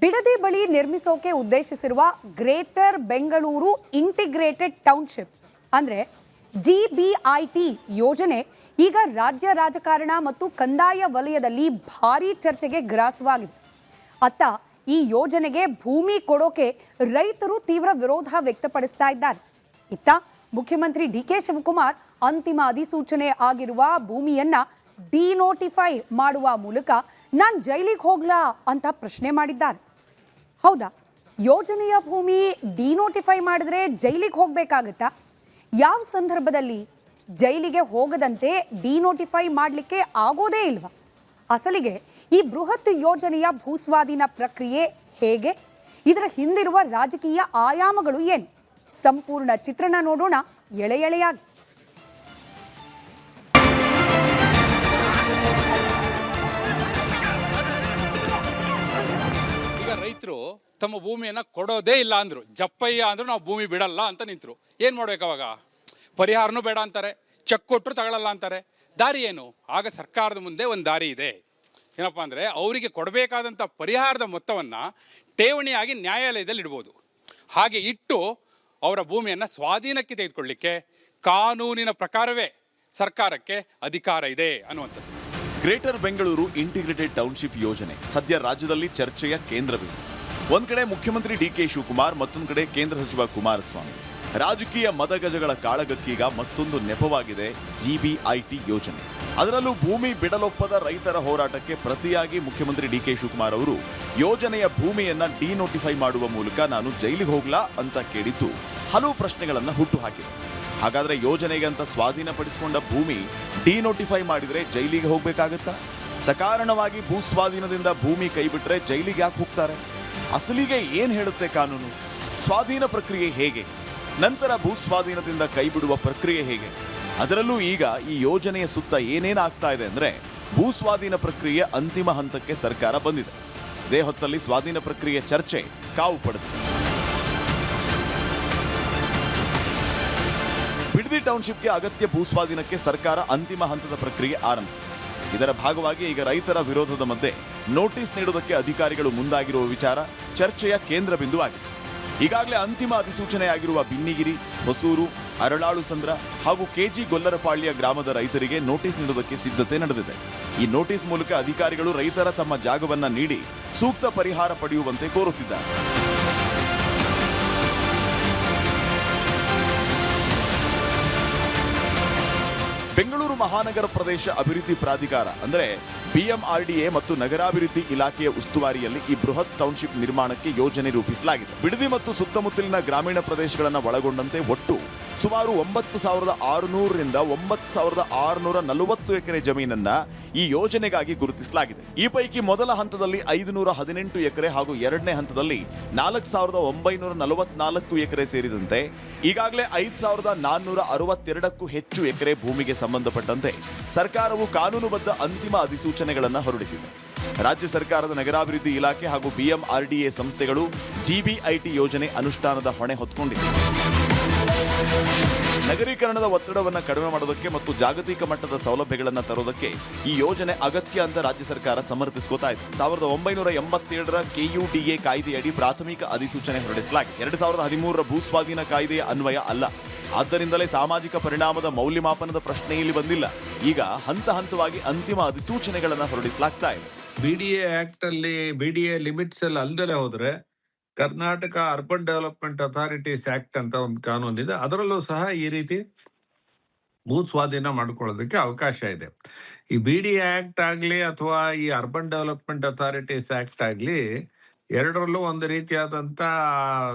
ಬಿಡದಿ ಬಳಿ ನಿರ್ಮಿಸೋಕೆ ಉದ್ದೇಶಿಸಿರುವ greater Bengaluru integrated township ಅಂದ್ರೆ GBIT ಯೋಜನೆ ಈಗ ರಾಜ್ಯ ರಾಜಕಾರಣ ಮತ್ತು ಕಂದಾಯ ವಲಯದಲ್ಲಿ ಭಾರೀ ಚರ್ಚೆಗೆ ಗ್ರಾಸವಾಗಿದೆ. ಅತ್ತ ಈ ಯೋಜನೆಗೆ ಭೂಮಿ ಕೊಡೋಕೆ ರೈತರು ತೀವ್ರ ವಿರೋಧ ವ್ಯಕ್ತಪಡಿಸ್ತಾ ಇದ್ದಾರೆ. ಇತ್ತ ಮುಖ್ಯಮಂತ್ರಿ DK ಶಿವಕುಮಾರ್ ಅಂತಿಮ ಅಧಿಸೂಚನೆ ಆಗಿರುವ ಭೂಮಿಯನ್ನ ಡಿನೋಟಿಫೈ ಮಾಡುವ ಮೂಲಕ ನಾನು ಜೈಲಿಗೆ ಹೋಗ್ಲಾ ಅಂತ ಪ್ರಶ್ನೆ ಮಾಡಿದ್ದಾರೆ. ಹೌದಾ, ಯೋಜನೆಯ ಭೂಮಿ ಡಿನೋಟಿಫೈ ಮಾಡಿದ್ರೆ ಜೈಲಿಗೆ ಹೋಗಬೇಕಾಗುತ್ತಾ? ಯಾವ ಸಂದರ್ಭದಲ್ಲಿ ಜೈಲಿಗೆ ಹೋಗದಂತೆ ಡಿನೋಟಿಫೈ ಮಾಡಲಿಕ್ಕೆ ಆಗೋದೇ ಇಲ್ವಾ? ಅಸಲಿಗೆ ಈ ಬೃಹತ್ ಯೋಜನೆಯ ಭೂಸ್ವಾಧೀನ ಪ್ರಕ್ರಿಯೆ ಹೇಗೆ? ಇದರ ಹಿಂದಿರುವ ರಾಜಕೀಯ ಆಯಾಮಗಳು ಏನು? ಸಂಪೂರ್ಣ ಚಿತ್ರಣ ನೋಡೋಣ ಎಳೆ ಎಳೆಯಾಗಿ. ಈಗ ರೈತರು ತಮ್ಮ ಭೂಮಿಯನ್ನ ಕೊಡೋದೇ ಇಲ್ಲ ಅಂದ್ರು, ಜಪ್ಪಯ್ಯ ಅಂದ್ರು ನಾವು ಭೂಮಿ ಬಿಡಲ್ಲ ಅಂತ ನಿಂತರು. ಏನ್ ಮಾಡ್ಬೇಕು ಅವಾಗ? ಪರಿಹಾರನೂ ಬೇಡ ಅಂತಾರೆ, ಚೆಕ್ ಕೊಟ್ಟರು ತಗೊಳ್ಳಲ್ಲ ಅಂತಾರೆ. ದಾರಿ ಏನು? ಆಗ ಸರ್ಕಾರದ ಮುಂದೆ ಒಂದು ದಾರಿ ಇದೆ. ಏನಪ್ಪ ಅಂದರೆ, ಅವರಿಗೆ ಕೊಡಬೇಕಾದಂಥ ಪರಿಹಾರದ ಮೊತ್ತವನ್ನು ಠೇವಣಿಯಾಗಿ ನ್ಯಾಯಾಲಯದಲ್ಲಿ ಇಡ್ಬೋದು. ಹಾಗೆ ಇಟ್ಟು ಅವರ ಭೂಮಿಯನ್ನು ಸ್ವಾಧೀನಕ್ಕೆ ತೆಗೆದುಕೊಳ್ಳಿಕ್ಕೆ ಕಾನೂನಿನ ಪ್ರಕಾರವೇ ಸರ್ಕಾರಕ್ಕೆ ಅಧಿಕಾರ ಇದೆ ಅನ್ನುವಂಥದ್ದು. ಗ್ರೇಟರ್ ಬೆಂಗಳೂರು ಇಂಟಿಗ್ರೇಟೆಡ್ ಟೌನ್ಶಿಪ್ ಯೋಜನೆ ಸದ್ಯ ರಾಜ್ಯದಲ್ಲಿ ಚರ್ಚೆಯ ಕೇಂದ್ರವಿದೆ. ಒಂದ್ ಕಡೆ ಮುಖ್ಯಮಂತ್ರಿ DK ಶಿವಕುಮಾರ್, ಮತ್ತೊಂದು ಕಡೆ ಕೇಂದ್ರ ಸಚಿವ ಕುಮಾರಸ್ವಾಮಿ. ರಾಜಕೀಯ ಮದಗಜಗಳ ಕಾಳಗಕ್ಕೀಗ ಮತ್ತೊಂದು ನೆಪವಾಗಿದೆ GBIT ಯೋಜನೆ. ಅದರಲ್ಲೂ ಭೂಮಿ ಬಿಡಲೊಪ್ಪದ ರೈತರ ಹೋರಾಟಕ್ಕೆ ಪ್ರತಿಯಾಗಿ ಮುಖ್ಯಮಂತ್ರಿ DK ಶಿವಕುಮಾರ್ ಅವರು ಯೋಜನೆಯ ಭೂಮಿಯನ್ನ ಡಿನೋಟಿಫೈ ಮಾಡುವ ಮೂಲಕ ನಾನು ಜೈಲಿಗೆ ಹೋಗ್ಲಾ ಅಂತ ಕೇಳಿದ್ದು ಹಲವು ಪ್ರಶ್ನೆಗಳನ್ನ ಹುಟ್ಟು ಹಾಕಿದೆ. ಹಾಗಾದ್ರೆ ಯೋಜನೆಗೆ ಅಂತ ಸ್ವಾಧೀನಪಡಿಸಿಕೊಂಡ ಭೂಮಿ ಡಿನೋಟಿಫೈ ಮಾಡಿದ್ರೆ ಜೈಲಿಗೆ ಹೋಗ್ಬೇಕಾಗತ್ತಾ? ಸಕಾರಣವಾಗಿ ಭೂ ಸ್ವಾಧೀನದಿಂದ ಭೂಮಿ ಕೈಬಿಟ್ರೆ ಜೈಲಿಗೆ ಯಾಕೆ ಹೋಗ್ತಾರೆ? ಅಸಲಿಗೆ ಏನ್ ಹೇಳುತ್ತೆ ಕಾನೂನು? ಸ್ವಾಧೀನ ಪ್ರಕ್ರಿಯೆ ಹೇಗೆ? ನಂತರ ಭೂ ಸ್ವಾಧೀನದಿಂದ ಕೈಬಿಡುವ ಪ್ರಕ್ರಿಯೆ ಹೇಗೆ? ಅದರಲ್ಲೂ ಈಗ ಈ ಯೋಜನೆಯ ಸುತ್ತ ಏನೇನಾಗ್ತಾ ಇದೆ ಅಂದ್ರೆ, ಭೂ ಸ್ವಾಧೀನ ಪ್ರಕ್ರಿಯೆ ಅಂತಿಮ ಹಂತಕ್ಕೆ ಸರ್ಕಾರ ಬಂದಿದೆ. ಇದೇ ಹೊತ್ತಲ್ಲಿ ಸ್ವಾಧೀನ ಪ್ರಕ್ರಿಯೆ ಚರ್ಚೆ ಕಾವು ಪಡೆದಿದೆ. ಬಿಡದಿ ಟೌನ್ಶಿಪ್ಗೆ ಅಗತ್ಯ ಭೂ ಸ್ವಾಧೀನಕ್ಕೆ ಸರ್ಕಾರ ಅಂತಿಮ ಹಂತದ ಪ್ರಕ್ರಿಯೆ ಆರಂಭಿಸಿದೆ. ಇದರ ಭಾಗವಾಗಿ ಈಗ ರೈತರ ವಿರೋಧದ ಮಧ್ಯೆ ನೋಟಿಸ್ ನೀಡುವುದಕ್ಕೆ ಅಧಿಕಾರಿಗಳು ಮುಂದಾಗಿರುವ ವಿಚಾರ ಚರ್ಚೆಯ ಕೇಂದ್ರ ಬಿಂದುವಾಗಿದೆ. ಈಗಾಗಲೇ ಅಂತಿಮ ಅಧಿಸೂಚನೆಯಾಗಿರುವ ಬಿನ್ನಿಗಿರಿ, ಹೊಸೂರು, ಅರಳಾಳು ಸಂದ್ರ ಹಾಗೂ KG ಗೊಲ್ಲರಪಾಳ್ಯ ಗ್ರಾಮದ ರೈತರಿಗೆ ನೋಟಿಸ್ ನೀಡುವುದಕ್ಕೆ ಸಿದ್ಧತೆ ನಡೆದಿದೆ. ಈ ನೋಟಿಸ್ ಮೂಲಕ ಅಧಿಕಾರಿಗಳು ರೈತರ ತಮ್ಮ ಜಾಗವನ್ನ ನೀಡಿ ಸೂಕ್ತ ಪರಿಹಾರ ಪಡೆಯುವಂತೆ ಕೋರುತ್ತಿದ್ದಾರೆ. ಬೆಂಗಳೂರು ಮಹಾನಗರ ಪ್ರದೇಶ ಅಭಿವೃದ್ಧಿ ಪ್ರಾಧಿಕಾರ ಅಂದರೆ BMRDA ಮತ್ತು ನಗರಾಭಿವೃದ್ಧಿ ಇಲಾಖೆಯ ಉಸ್ತುವಾರಿಯಲ್ಲಿ ಈ ಬೃಹತ್ ಟೌನ್ಶಿಪ್ ನಿರ್ಮಾಣಕ್ಕೆ ಯೋಜನೆ ರೂಪಿಸಲಾಗಿದೆ. ಬಿಡದಿ ಮತ್ತು ಸುತ್ತಮುತ್ತಲಿನ ಗ್ರಾಮೀಣ ಪ್ರದೇಶಗಳನ್ನು ಒಳಗೊಂಡಂತೆ ಒಟ್ಟು ಸುಮಾರು 9,600 ರಿಂದ 9,640 ಎಕರೆ ಜಮೀನನ್ನ ಈ ಯೋಜನೆಗಾಗಿ ಗುರುತಿಸಲಾಗಿದೆ. ಈ ಪೈಕಿ ಮೊದಲ ಹಂತದಲ್ಲಿ 518 ಎಕರೆ ಹಾಗೂ ಎರಡನೇ ಹಂತದಲ್ಲಿ 4,944 ಎಕರೆ ಸೇರಿದಂತೆ ಈಗಾಗಲೇ 5,462ಕ್ಕೂ ಹೆಚ್ಚು ಎಕರೆ ಭೂಮಿಗೆ ಸಂಬಂಧಪಟ್ಟಂತೆ ಸರ್ಕಾರವು ಕಾನೂನುಬದ್ಧ ಅಂತಿಮ ಅಧಿಸೂಚನೆಗಳನ್ನು ಹೊರಡಿಸಿದೆ. ರಾಜ್ಯ ಸರ್ಕಾರದ ನಗರಾಭಿವೃದ್ಧಿ ಇಲಾಖೆ ಹಾಗೂ BMRDA ಸಂಸ್ಥೆಗಳು GBIT ಯೋಜನೆ ಅನುಷ್ಠಾನದ ಹೊಣೆ ಹೊತ್ತುಕೊಂಡಿದೆ. ನಗರೀಕರಣದ ಒತ್ತಡವನ್ನು ಕಡಿಮೆ ಮಾಡೋದಕ್ಕೆ ಮತ್ತು ಜಾಗತಿಕ ಮಟ್ಟದ ಸೌಲಭ್ಯಗಳನ್ನು ತರೋದಕ್ಕೆ ಈ ಯೋಜನೆ ಅಗತ್ಯ ಅಂತ ರಾಜ್ಯ ಸರ್ಕಾರ ಸಮರ್ಥಿಸಿಕೊತಾ ಇದೆ. 1987ರ KUDA ಕಾಯ್ದೆಯಡಿ ಪ್ರಾಥಮಿಕ ಅಧಿಸೂಚನೆ ಹೊರಡಿಸಲಾಗಿದೆ. 2013ರ ಭೂ ಸ್ವಾಧೀನ ಕಾಯ್ದೆಯ ಅನ್ವಯ ಅಲ್ಲ. ಆದ್ದರಿಂದಲೇ ಸಾಮಾಜಿಕ ಪರಿಣಾಮದ ಮೌಲ್ಯಮಾಪನದ ಪ್ರಶ್ನೆ ಇಲ್ಲಿ ಬಂದಿಲ್ಲ. ಈಗ ಹಂತ ಹಂತವಾಗಿ ಅಂತಿಮ ಅಧಿಸೂಚನೆಗಳನ್ನು ಹೊರಡಿಸಲಾಗ್ತಾ ಇದೆ. BDA ಆಕ್ಟ್ ಅಲ್ಲಿ BDA ಲಿಮಿಟ್ಸ್ ಅಲ್ಲಿ ಅಲ್ದಲೇ ಹೋದ್ರೆ Karnataka urban development authorities act ಅಂತ ಒಂದು ಕಾನೂನು ಇದೆ. ಅದರಲ್ಲೂ ಸಹ ಈ ರೀತಿ ಭೂ ಸ್ವಾಧೀನ ಮಾಡ್ಕೊಳ್ಳೋದಕ್ಕೆ ಅವಕಾಶ ಇದೆ. ಈ BDA ಆಕ್ಟ್ ಆಗ್ಲಿ ಅಥವಾ ಈ ಅರ್ಬನ್ ಡೆವಲಪ್ಮೆಂಟ್ ಅಥಾರಿಟೀಸ್ ಆಕ್ಟ್ ಆಗ್ಲಿ, ಎರಡರಲ್ಲೂ ಒಂದು ರೀತಿಯಾದಂತ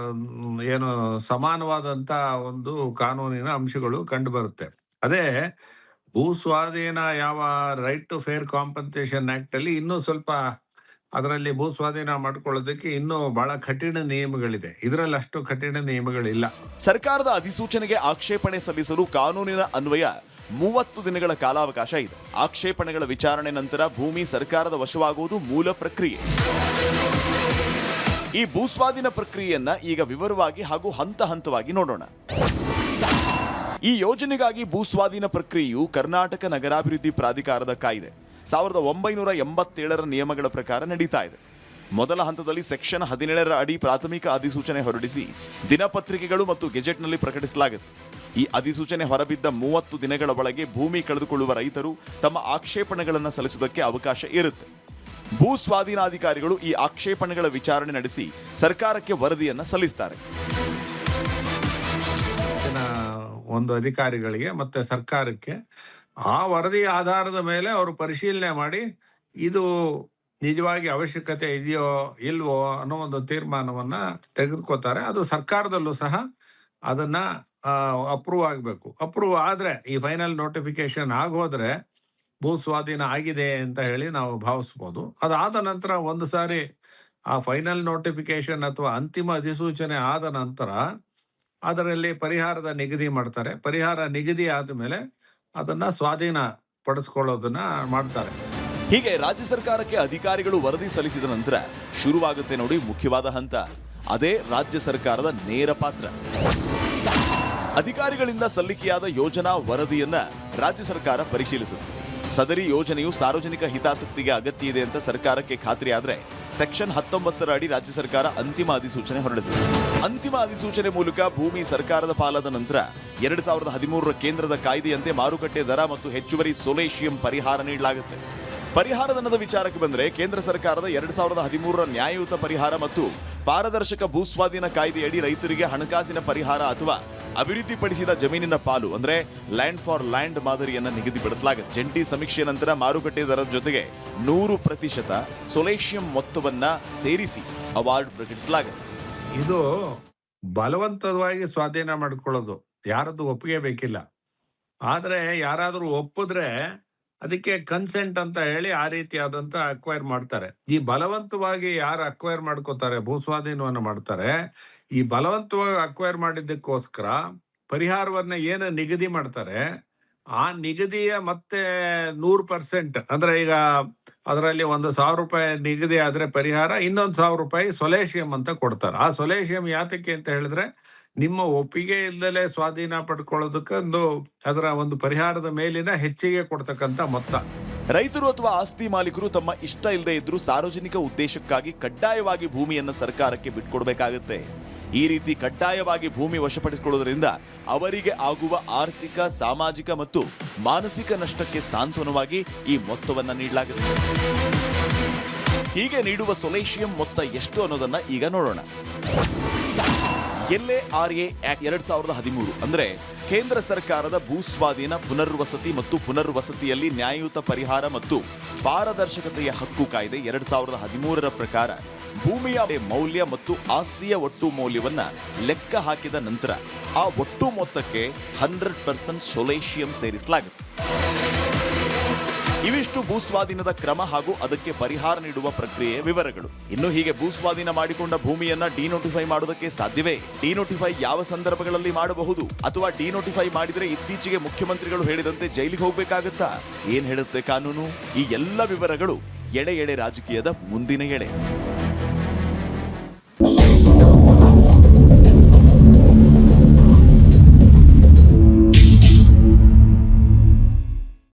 ಏನು ಸಮಾನವಾದಂತ ಒಂದು ಕಾನೂನಿನ ಅಂಶಗಳು ಕಂಡು ಬರುತ್ತೆ. ಅದೇ ಭೂ ಸ್ವಾಧೀನ ಯಾವ right to fair compensation act ಅಲ್ಲಿ ಇನ್ನೂ ಸ್ವಲ್ಪ ಅದರಲ್ಲಿ ಭೂ ಸ್ವಾಧೀನ ಮಾಡ್ಕೊಳ್ಳೋದಕ್ಕೆ ಇನ್ನೂ ಬಹಳ ಕಠಿಣ ನಿಯಮಗಳಿದೆ. ಇದರಲ್ಲಿ ಅಷ್ಟು ಕಠಿಣ ನಿಯಮಗಳಿಲ್ಲ. ಸರ್ಕಾರದ ಅಧಿಸೂಚನೆಗೆ ಆಕ್ಷೇಪಣೆ ಸಲ್ಲಿಸಲು ಕಾನೂನಿನ ಅನ್ವಯ 30 ದಿನಗಳ ಕಾಲಾವಕಾಶ ಇದೆ. ಆಕ್ಷೇಪಣೆಗಳ ವಿಚಾರಣೆ ನಂತರ ಭೂಮಿ ಸರ್ಕಾರದ ವಶವಾಗುವುದು ಮೂಲ ಪ್ರಕ್ರಿಯೆ. ಈ ಭೂಸ್ವಾಧೀನ ಪ್ರಕ್ರಿಯೆಯನ್ನ ಈಗ ವಿವರವಾಗಿ ಹಾಗೂ ಹಂತ ಹಂತವಾಗಿ ನೋಡೋಣ. ಈ ಯೋಜನೆಗಾಗಿ ಭೂಸ್ವಾಧೀನ ಪ್ರಕ್ರಿಯೆಯು ಕರ್ನಾಟಕ ನಗರಾಭಿವೃದ್ಧಿ ಪ್ರಾಧಿಕಾರದ ಕಾಯ್ದೆ 1987ರ ನಿಯಮಗಳ ಪ್ರಕಾರ ನಡೀತಾ ಇದೆ. ಮೊದಲ ಹಂತದಲ್ಲಿ ಸೆಕ್ಷನ್ 17ರ ಅಡಿ ಪ್ರಾಥಮಿಕ ಅಧಿಸೂಚನೆ ಹೊರಡಿಸಿ ದಿನಪತ್ರಿಕೆಗಳು ಮತ್ತು ಗೆಜೆಟ್ನಲ್ಲಿ ಪ್ರಕಟಿಸಲಾಗುತ್ತೆ. ಈ ಅಧಿಸೂಚನೆ ಹೊರಬಿದ್ದ 30 ದಿನಗಳ ಒಳಗೆ ಭೂಮಿ ಕಳೆದುಕೊಳ್ಳುವ ರೈತರು ತಮ್ಮ ಆಕ್ಷೇಪಣೆಗಳನ್ನು ಸಲ್ಲಿಸುವುದಕ್ಕೆ ಅವಕಾಶ ಇರುತ್ತೆ. ಭೂ ಸ್ವಾಧೀನಾಧಿಕಾರಿಗಳು ಈ ಆಕ್ಷೇಪಣೆಗಳ ವಿಚಾರಣೆ ನಡೆಸಿ ಸರ್ಕಾರಕ್ಕೆ ವರದಿಯನ್ನು ಸಲ್ಲಿಸ್ತಾರೆ. ಒಂದು ಅಧಿಕಾರಿಗಳಿಗೆ ಮತ್ತೆ ಸರ್ಕಾರಕ್ಕೆ ಆ ವರದಿ ಆಧಾರದ ಮೇಲೆ ಅವರು ಪರಿಶೀಲನೆ ಮಾಡಿ ಇದು ನಿಜವಾಗಿ ಅವಶ್ಯಕತೆ ಇದೆಯೋ ಇಲ್ವೋ ಅನ್ನೋ ಒಂದು ತೀರ್ಮಾನವನ್ನ ತೆಗೆದುಕೋತಾರೆ. ಅದು ಸರ್ಕಾರದಲ್ಲೂ ಸಹ ಅದನ್ನ ಅಪ್ರೂವ್ ಆಗಬೇಕು. ಅಪ್ರೂವ್ ಆದ್ರೆ ಈ ಫೈನಲ್ ನೋಟಿಫಿಕೇಶನ್ ಆಗೋದ್ರೆ ಭೂ ಸ್ವಾಧೀನ ಆಗಿದೆ ಅಂತ ಹೇಳಿ ನಾವು ಭಾವಿಸ್ಬೋದು. ಅದಾದ ನಂತರ ಒಂದು ಸಾರಿ ಆ ಫೈನಲ್ ನೋಟಿಫಿಕೇಶನ್ ಅಥವಾ ಅಂತಿಮ ಅಧಿಸೂಚನೆ ಆದ ನಂತರ ಅದರಲ್ಲಿ ಪರಿಹಾರದ ನಿಗದಿ ಮಾಡ್ತಾರೆ. ಪರಿಹಾರ ನಿಗದಿ ಆದಮೇಲೆ ಅದನ್ನ ಸ್ವಾಧೀನ ಪಡಿಸ್ಕೊಳ್ಳೋದನ್ನ ಮಾಡ್ತಾರೆ. ಹೀಗೆ ರಾಜ್ಯ ಸರ್ಕಾರಕ್ಕೆ ಅಧಿಕಾರಿಗಳು ವರದಿ ಸಲ್ಲಿಸಿದ ನಂತರ ಶುರುವಾಗುತ್ತೆ ನೋಡಿ ಮುಖ್ಯವಾದ ಹಂತ. ಅದೇ ರಾಜ್ಯ ಸರ್ಕಾರದ ನೇರ ಪಾತ್ರ. ಅಧಿಕಾರಿಗಳಿಂದ ಸಲ್ಲಿಕೆಯಾದ ಯೋಜನಾ ವರದಿಯನ್ನ ರಾಜ್ಯ ಸರ್ಕಾರ ಪರಿಶೀಲಿಸುತ್ತೆ. ಸದರಿ ಯೋಜನೆಯು ಸಾರ್ವಜನಿಕ ಹಿತಾಸಕ್ತಿಗೆ ಅಗತ್ಯ ಇದೆ ಅಂತ ಸರ್ಕಾರಕ್ಕೆ ಖಾತ್ರಿ ಆದ್ರೆ ಸೆಕ್ಷನ್ 19ರ ಅಡಿ ರಾಜ್ಯ ಸರ್ಕಾರ ಅಂತಿಮ ಅಧಿಸೂಚನೆ ಹೊರಡಿಸಿದೆ. ಅಂತಿಮ ಅಧಿಸೂಚನೆ ಮೂಲಕ ಭೂಮಿ ಸರ್ಕಾರದ ಪಾಲಾದ ನಂತರ 2013ರ ಕೇಂದ್ರದ ಕಾಯ್ದೆಯಂತೆ ಮಾರುಕಟ್ಟೆ ದರ ಮತ್ತು ಹೆಚ್ಚುವರಿ ಸೊಲೇಶಿಯಂ ಪರಿಹಾರ ನೀಡಲಾಗುತ್ತೆ. ಪರಿಹಾರಧನದ ವಿಚಾರಕ್ಕೆ ಬಂದರೆ ಕೇಂದ್ರ ಸರ್ಕಾರದ 2013ರ ನ್ಯಾಯಯುತ ಪರಿಹಾರ ಮತ್ತು ಪಾರದರ್ಶಕ ಭೂಸ್ವಾಧೀನ ಕಾಯ್ದೆಯಡಿ ರೈತರಿಗೆ ಹಣಕಾಸಿನ ಪರಿಹಾರ ಅಥವಾ ಅಭಿವೃದ್ಧಿಪಡಿಸಿದ ಜಮೀನಿನ ಪಾಲು ಅಂದ್ರೆ ಲ್ಯಾಂಡ್ ಫಾರ್ ಲ್ಯಾಂಡ್ ಮಾದರಿಯನ್ನ ನಿಗದಿಪಡಿಸಲಾಗುತ್ತೆ. ಜಂಟಿ ಸಮೀಕ್ಷೆ ನಂತರ ಮಾರುಕಟ್ಟೆ ದರದ ಜೊತೆಗೆ 100% ಸೊಲೇಶಿಯಂ ಮೊತ್ತವನ್ನ ಸೇರಿಸಿ ಅವಾರ್ಡ್ ಪ್ರಕಟಿಸಲಾಗುತ್ತೆ. ಇದು ಬಲವಂತವಾಗಿ ಸ್ವಾಧೀನ ಮಾಡಿಕೊಳ್ಳೋದು, ಯಾರದ್ದು ಒಪ್ಪಿಗೆ ಬೇಕಿಲ್ಲ. ಆದ್ರೆ ಯಾರಾದ್ರೂ ಒಪ್ಪಿದ್ರೆ ಅದಕ್ಕೆ ಕನ್ಸೆಂಟ್ ಅಂತ ಹೇಳಿ ಆ ರೀತಿಯಾದಂತ ಅಕ್ವೈರ್ ಮಾಡ್ತಾರೆ. ಈ ಬಲವಂತವಾಗಿ ಯಾರು ಅಕ್ವೈರ್ ಮಾಡ್ಕೋತಾರೆ, ಭೂಸ್ವಾಧೀನವನ್ನು ಮಾಡ್ತಾರೆ, ಈ ಬಲವಂತವಾಗಿ ಅಕ್ವೈರ್ ಮಾಡಿದ್ದಕ್ಕೋಸ್ಕರ ಪರಿಹಾರವನ್ನ ಏನು ನಿಗದಿ ಮಾಡ್ತಾರೆ ಆ ನಿಗದಿಯ ಮತ್ತೆ 100% ಅಂದ್ರೆ ಈಗ ಅದರಲ್ಲಿ 1,000 ರೂಪಾಯಿ ನಿಗದಿ ಆದ್ರೆ ಪರಿಹಾರ, ಇನ್ನೊಂದು 1,000 ರೂಪಾಯಿ ಸೊಲೇಶಿಯಂ ಅಂತ ಕೊಡ್ತಾರೆ. ಆ ಸೊಲೇಶಿಯಂ ಯಾತಕ್ಕೆ ಅಂತ ಹೇಳಿದ್ರೆ ನಿಮ್ಮ ಒಪ್ಪಿಗೆ ಇಲ್ಲದಲೇ ಸ್ವಾಧೀನ ಪಡ್ಕೊಳ್ಳೋದಕ್ಕೊಂದು ಅದರ ಒಂದು ಪರಿಹಾರದ ಮೇಲಿನ ಹೆಚ್ಚಿಗೆ ಕೊಡ್ತಕ್ಕಂಥ ಮೊತ್ತ. ರೈತರು ಅಥವಾ ಆಸ್ತಿ ಮಾಲೀಕರು ತಮ್ಮ ಇಷ್ಟ ಇಲ್ಲದೆ ಇದ್ರೂ ಸಾರ್ವಜನಿಕ ಉದ್ದೇಶಕ್ಕಾಗಿ ಕಡ್ಡಾಯವಾಗಿ ಭೂಮಿಯನ್ನು ಸರ್ಕಾರಕ್ಕೆ ಬಿಟ್ಕೊಡ್ಬೇಕಾಗುತ್ತೆ. ಈ ರೀತಿ ಕಡ್ಡಾಯವಾಗಿ ಭೂಮಿ ವಶಪಡಿಸಿಕೊಳ್ಳುವುದರಿಂದ ಅವರಿಗೆ ಆಗುವ ಆರ್ಥಿಕ, ಸಾಮಾಜಿಕ ಮತ್ತು ಮಾನಸಿಕ ನಷ್ಟಕ್ಕೆ ಸಾಂತ್ವನವಾಗಿ ಈ ಮೊತ್ತವನ್ನ ನೀಡಲಾಗುತ್ತೆ. ಹೀಗೆ ನೀಡುವ ಸೊಲೇಶಿಯಂ ಮೊತ್ತ ಎಷ್ಟು ಅನ್ನೋದನ್ನ ಈಗ ನೋಡೋಣ. LARA ಆಕ್ಟ್ 2013 ಅಂದ್ರೆ ಕೇಂದ್ರ ಸರ್ಕಾರದ ಭೂಸ್ವಾಧೀನ, ಪುನರ್ವಸತಿ ಮತ್ತು ಪುನರ್ವಸತಿಯಲ್ಲಿ ನ್ಯಾಯಯುತ ಪರಿಹಾರ ಮತ್ತು ಪಾರದರ್ಶಕತೆಯ ಹಕ್ಕು ಕಾಯ್ದೆ 2013ರ ಪ್ರಕಾರ ಭೂಮಿಯ ಮೌಲ್ಯ ಮತ್ತು ಆಸ್ತಿಯ ಒಟ್ಟು ಮೌಲ್ಯವನ್ನ ಲೆಕ್ಕ ಹಾಕಿದ ನಂತರ ಆ ಒಟ್ಟು ಮೊತ್ತಕ್ಕೆ 100% ಸೊಲೇಶಿಯಂ ಸೇರಿಸಲಾಗುತ್ತೆ. ಇವಿಷ್ಟು ಭೂಸ್ವಾಧೀನದ ಕ್ರಮ ಹಾಗೂ ಅದಕ್ಕೆ ಪರಿಹಾರ ನೀಡುವ ಪ್ರಕ್ರಿಯೆಯ ವಿವರಗಳು. ಇನ್ನು ಹೀಗೆ ಭೂಸ್ವಾಧೀನ ಮಾಡಿಕೊಂಡ ಭೂಮಿಯನ್ನ ಡಿನೋಟಿಫೈ ಮಾಡೋದಕ್ಕೆ ಸಾಧ್ಯವೇ? ಡಿನೋಟಿಫೈ ಯಾವ ಸಂದರ್ಭಗಳಲ್ಲಿ ಮಾಡಬಹುದು? ಅಥವಾ ಡಿನೋಟಿಫೈ ಮಾಡಿದ್ರೆ ಇತ್ತೀಚೆಗೆ ಮುಖ್ಯಮಂತ್ರಿಗಳು ಹೇಳಿದಂತೆ ಜೈಲಿಗೆ ಹೋಗ್ಬೇಕಾಗತ್ತಾ? ಏನ್ ಹೇಳುತ್ತೆ ಕಾನೂನು? ಈ ಎಲ್ಲ ವಿವರಗಳು ಎಳೆ ರಾಜಕೀಯದ ಮುಂದಿನ ಎಳೆ.